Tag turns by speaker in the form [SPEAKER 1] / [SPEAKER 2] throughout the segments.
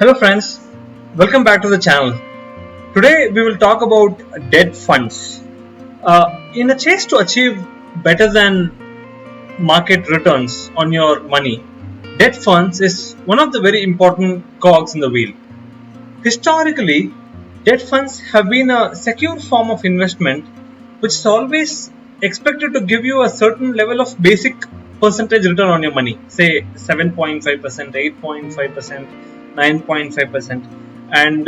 [SPEAKER 1] Hello friends, welcome back to the channel. Today we will talk about debt funds. In a chase to achieve better than market returns on your money, debt funds is one of the very important cogs in the wheel. Historically, debt funds have been a secure form of investment which is always expected to give you a certain level of basic percentage return on your money, say 7.5%, 8.5%, 9.5%, and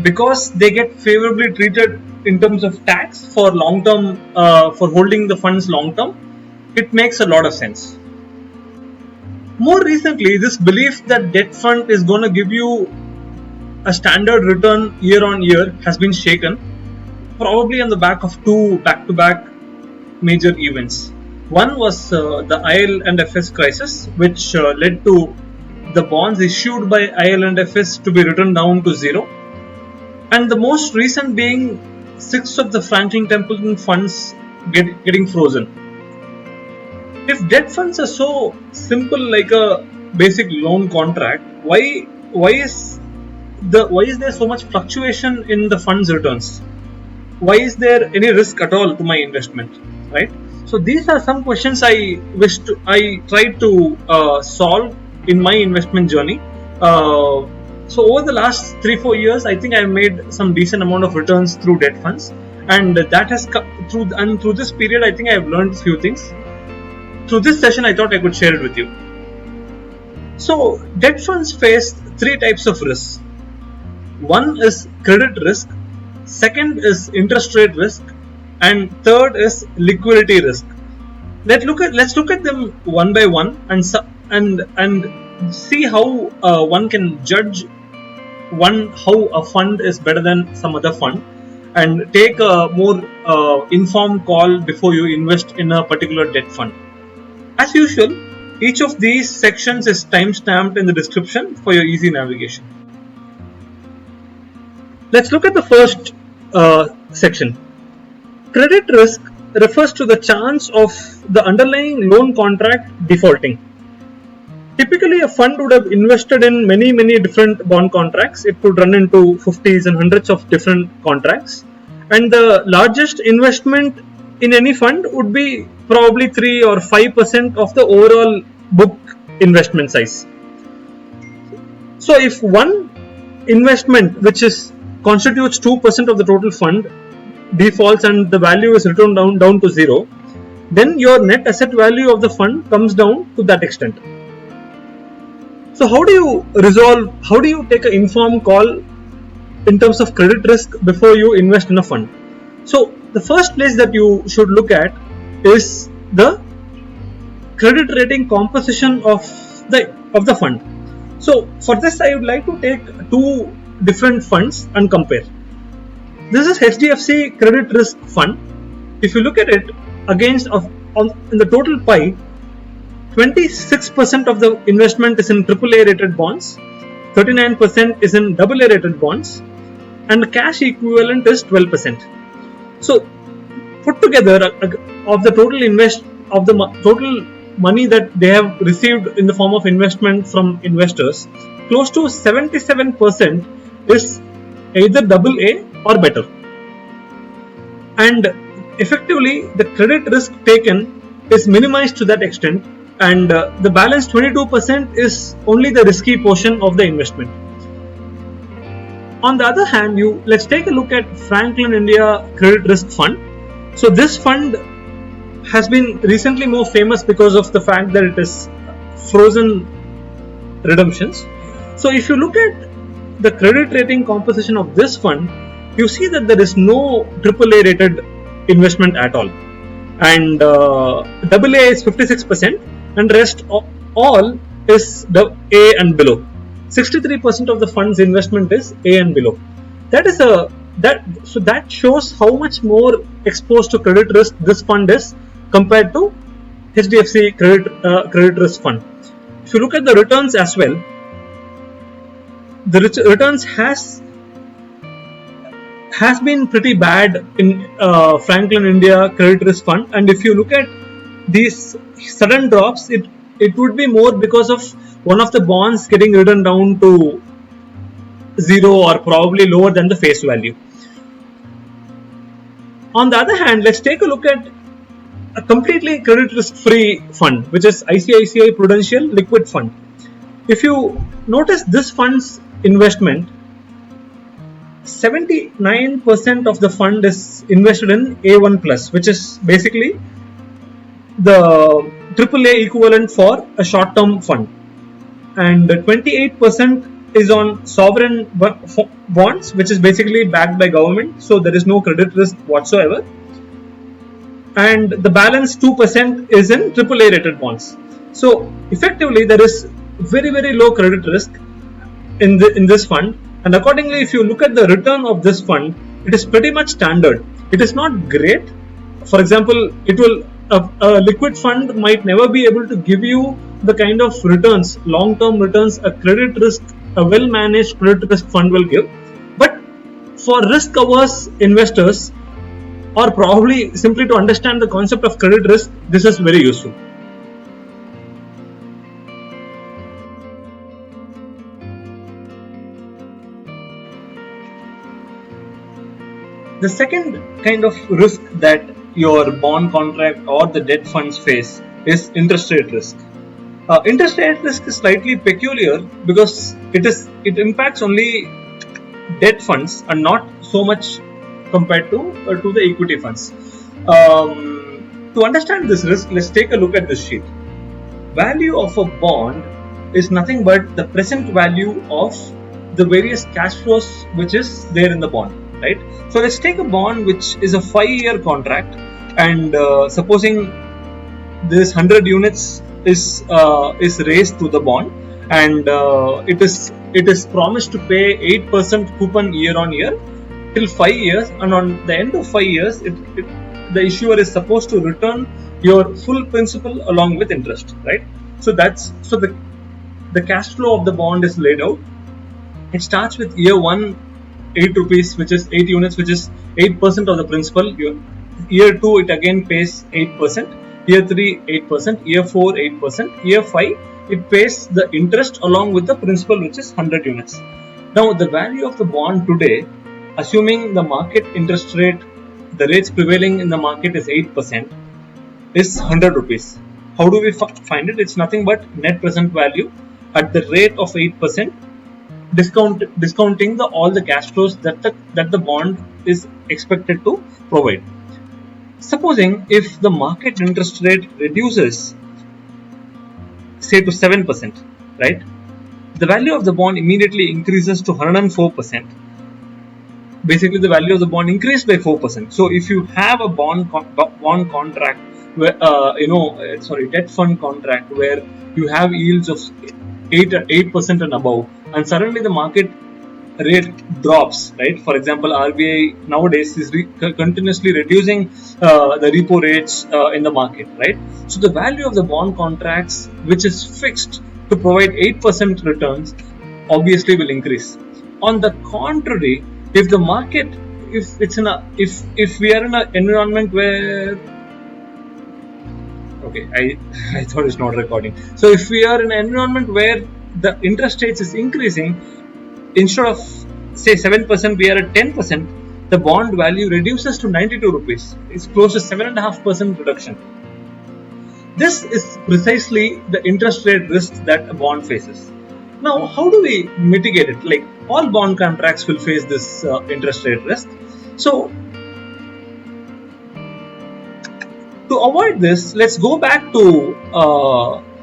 [SPEAKER 1] because they get favorably treated in terms of tax for long term, for holding the funds long term, it makes a lot of sense. More recently, this belief that debt fund is going to give you a standard return year on year has been shaken, probably on the back of two back-to-back major events. One was the IL&FS crisis, which led to the bonds issued by IL&FS to be written down to zero, and the most recent being 6 of the Franklin Templeton funds getting frozen. If debt funds are so simple like a basic loan contract, why is there so much fluctuation in the fund's returns? Why is there any risk at all to my investment, right? So these are some questions I tried to solve in my investment journey. So over the last 3-4 years, I think I've made some decent amount of returns through debt funds, and that has through this period, I think I've learned a few things. Through this session, I thought I could share it with you. So debt funds face 3 types of risks. One is credit risk, second is interest rate risk, and third is liquidity risk. Let's look at them one by one and see how one can judge how a fund is better than some other fund, and take a more informed call before you invest in a particular debt fund. As usual, each of these sections is time-stamped in the description for your easy navigation. Let's look at the first section. Credit risk refers to the chance of the underlying loan contract defaulting. Typically, a fund would have invested in many different bond contracts. It could run into 50s and hundreds of different contracts, and the largest investment in any fund would be probably 3 or 5% of the overall book investment size. So if one investment which constitutes 2% of the total fund defaults and the value is written down to zero, then your net asset value of the fund comes down to that extent. So how do you take an informed call in terms of credit risk before you invest in a fund? So the first place that you should look at is the credit rating composition of the fund. So for this, I would like to take 2 different funds and compare. This is HDFC Credit Risk Fund. If you look at it against in the total pie, 26% of the investment is in AAA rated bonds, 39% is in AA rated bonds, and the cash equivalent is 12%. So put together of the total money that they have received in the form of investment from investors, close to 77% is either AA or better, and effectively the credit risk taken is minimized to that extent, and the balance 22% is only the risky portion of the investment. On the other hand, let's take a look at Franklin India Credit Risk Fund. So this fund has been recently more famous because of the fact that it is frozen redemptions. So if you look at the credit rating composition of this fund, you see that there is no AAA rated investment at all, and AA is 56%, and rest all is the A and below. 63% of the fund's investment is A and below. That shows how much more exposed to credit risk this fund is compared to HDFC Credit Risk Fund. If you look at the returns as well, the returns has been pretty bad in Franklin India Credit Risk Fund, and if you look at these sudden drops, it would be more because of one of the bonds getting written down to zero or probably lower than the face value. On the other hand, let's take a look at a completely credit risk free fund, which is ICICI Prudential Liquid Fund. If you notice this fund's investment, 79% of the fund is invested in A1 plus, which is basically the AAA equivalent for a short term fund, and 28% is on sovereign bonds, which is basically backed by government, so there is no credit risk whatsoever, and the balance 2% is in AAA rated bonds. So effectively there is very low credit risk in this fund, and accordingly if you look at the return of this fund, it is pretty much standard. It is not great. For example, it will a liquid fund might never be able to give you the kind of returns, long term returns, a well managed credit risk fund will give. But for risk averse investors, or probably simply to understand the concept of credit risk, this is very useful. The second kind of risk that your bond contract or the debt funds face is interest rate risk. Interest rate risk is slightly peculiar because it impacts only debt funds and not so much compared to the equity funds. To understand this risk, let's take a look at this sheet. Value of a bond is nothing but the present value of the various cash flows which is there in the bond, right? So let's take a bond which is a 5-year contract, and supposing this 100 units is raised to the bond, and it is promised to pay 8% coupon year on year till 5 years, and on the end of 5 years the issuer is supposed to return your full principal along with interest, right? So the cash flow of the bond is laid out. It starts with year 1 8 rupees, which is 8 units, which is 8% of the principal. Year 2 it again pays 8%, year 3 8%, year 4 8%, year 5 it pays the interest along with the principal, which is 100 units. Now the value of the bond today, assuming the market interest rate, the rates prevailing in the market is 8%, is 100 rupees. How do we find it? It's nothing but net present value at the rate of 8%, discounting all the cash flows that the bond is expected to provide. Supposing if the market interest rate reduces, say to 7%, right? The value of the bond immediately increases to 104%. Basically, the value of the bond increased by 4%. So, if you have a bond contract, where debt fund contract where you have yields of 8% and above, and suddenly the market rate drops, right? For example, RBI nowadays is continuously reducing the repo rates in the market, right? So the value of the bond contracts, which is fixed to provide 8% returns, obviously will increase. On the contrary, if the market, if we are in an environment where, okay, I thought it's not recording. So if we are in an environment where the interest rates is increasing, instead of say 7%, we are at 10%, the bond value reduces to 92 rupees. It's close to 7.5% reduction. This is precisely the interest rate risk that a bond faces. Now, how do we mitigate it? Like, all bond contracts will face this interest rate risk. So, to avoid this, let's go back to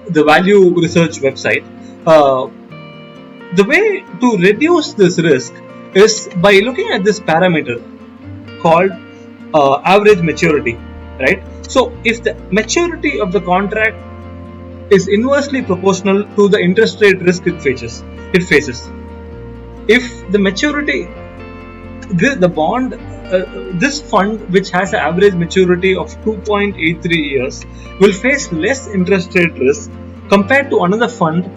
[SPEAKER 1] the value research website. The way to reduce this risk is by looking at this parameter called average maturity, right? So if the maturity of the contract is inversely proportional to the interest rate risk it faces, if the maturity, the bond, this fund which has an average maturity of 2.83 years will face less interest rate risk compared to another fund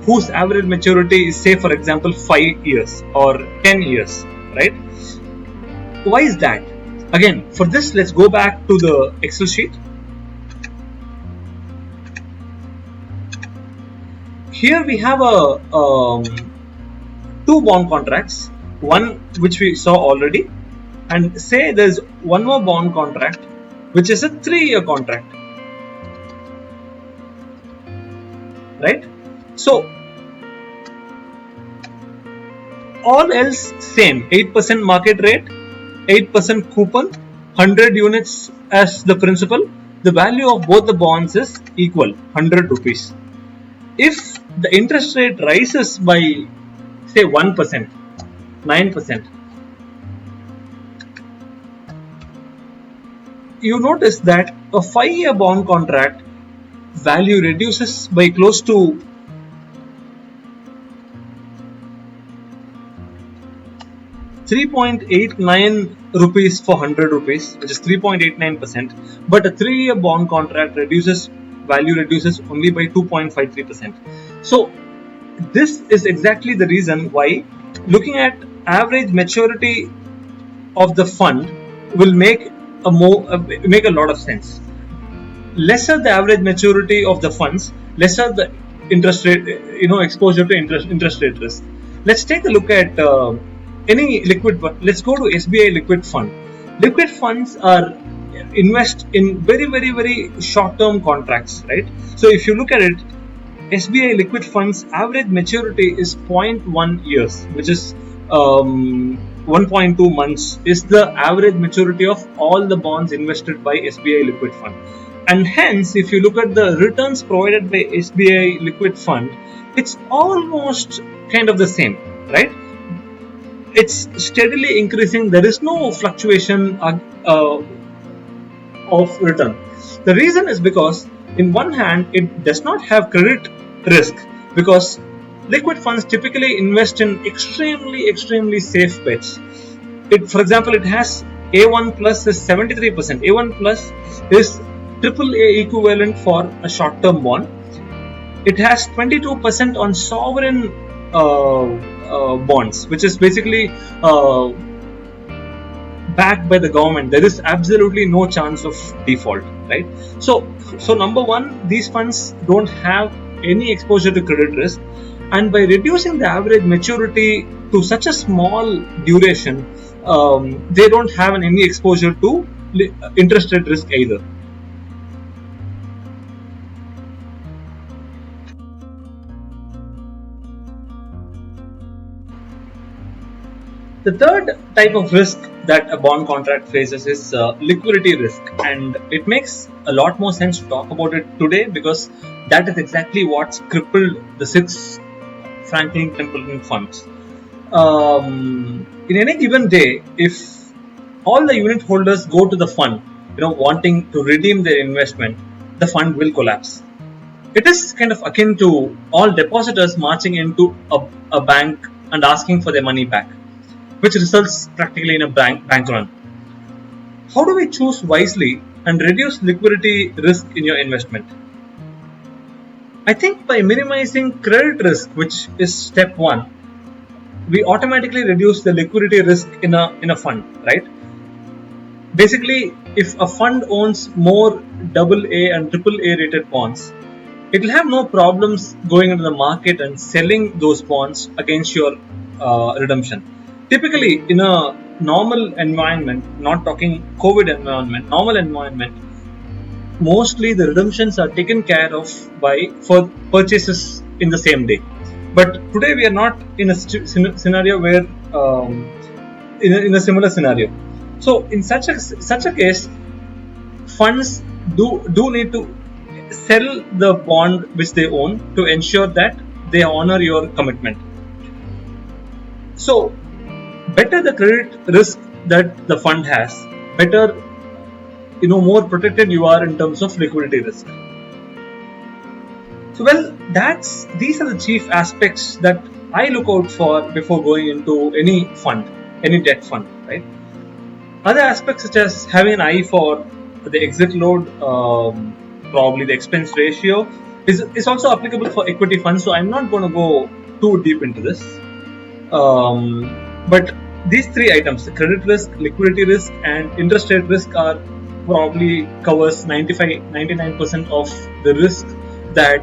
[SPEAKER 1] whose average maturity is, say, for example, 5 years or 10 years, right? Why is that? Again, for this, let's go back to the Excel sheet. Here we have two two bond contracts, one which we saw already, and say there's one more bond contract which is a 3-year contract, right? So all else same, 8% market rate, 8% coupon, 100 units as the principal. The value of both the bonds is equal, 100 rupees. If the interest rate rises by say 1%, 9%, you notice that a 5-year bond contract value reduces by close to 3.89 rupees for 100 rupees, which is 3.89%, but a 3-year bond contract value reduces only by 2.53%. So this is exactly the reason why looking at average maturity of the fund will make a lot of sense. Lesser the average maturity of the funds, lesser the interest rate, exposure to interest rate risk. Let's take a look at any liquid. Let's go to SBI liquid fund. Liquid funds are invest in very, very, very short-term contracts, right? So if you look at it, SBI liquid funds average maturity is 0.1 years, which is 1.2 months is the average maturity of all the bonds invested by SBI liquid fund. And hence, if you look at the returns provided by SBI liquid fund, it's almost kind of the same, right? It's steadily increasing. There is no fluctuation of return. The reason is because in one hand, it does not have credit risk, because liquid funds typically invest in extremely safe bets. For example, it has A1 plus is 73%. A1 plus is AAA equivalent for a short-term bond. It has 22% on sovereign bonds, which is basically backed by the government. There is absolutely no chance of default, right? So number one, these funds don't have any exposure to credit risk, and by reducing the average maturity to such a small duration, they don't have any exposure to interest rate risk either. The third type of risk that a bond contract faces is liquidity risk, and it makes a lot more sense to talk about it today because that is exactly what's crippled the 6 Franklin Templeton funds. In any given day, if all the unit holders go to the fund, wanting to redeem their investment, the fund will collapse. It is kind of akin to all depositors marching into a bank and asking for their money back, which results practically in a bank run. How do we choose wisely and reduce liquidity risk in your investment? I think by minimizing credit risk, which is step 1, we automatically reduce the liquidity risk in a fund, right? Basically, if a fund owns more AA and AAA rated bonds, it will have no problems going into the market and selling those bonds against your redemption. Typically, in a normal environment, not talking COVID environment, normal environment, mostly the redemptions are taken care of for purchases in the same day. But today we are not in a scenario where in a similar scenario. So in such a case, funds do need to sell the bond which they own to ensure that they honor your commitment. So better the credit risk that the fund has, better, more protected you are in terms of liquidity risk. So these are the chief aspects that I look out for before going into any fund, any debt fund, right? Other aspects such as having an eye for the exit load, probably the expense ratio is also applicable for equity funds. So I'm not going to go too deep into this. But these 3 items, the credit risk, liquidity risk, and interest rate risk probably covers 99% of the risk that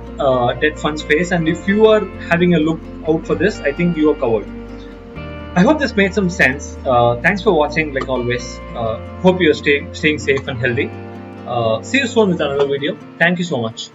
[SPEAKER 1] debt funds face. And if you are having a look out for this, I think you are covered. I hope this made some sense. Thanks for watching, like always. Hope you're staying safe and healthy. See you soon with another video. Thank you so much.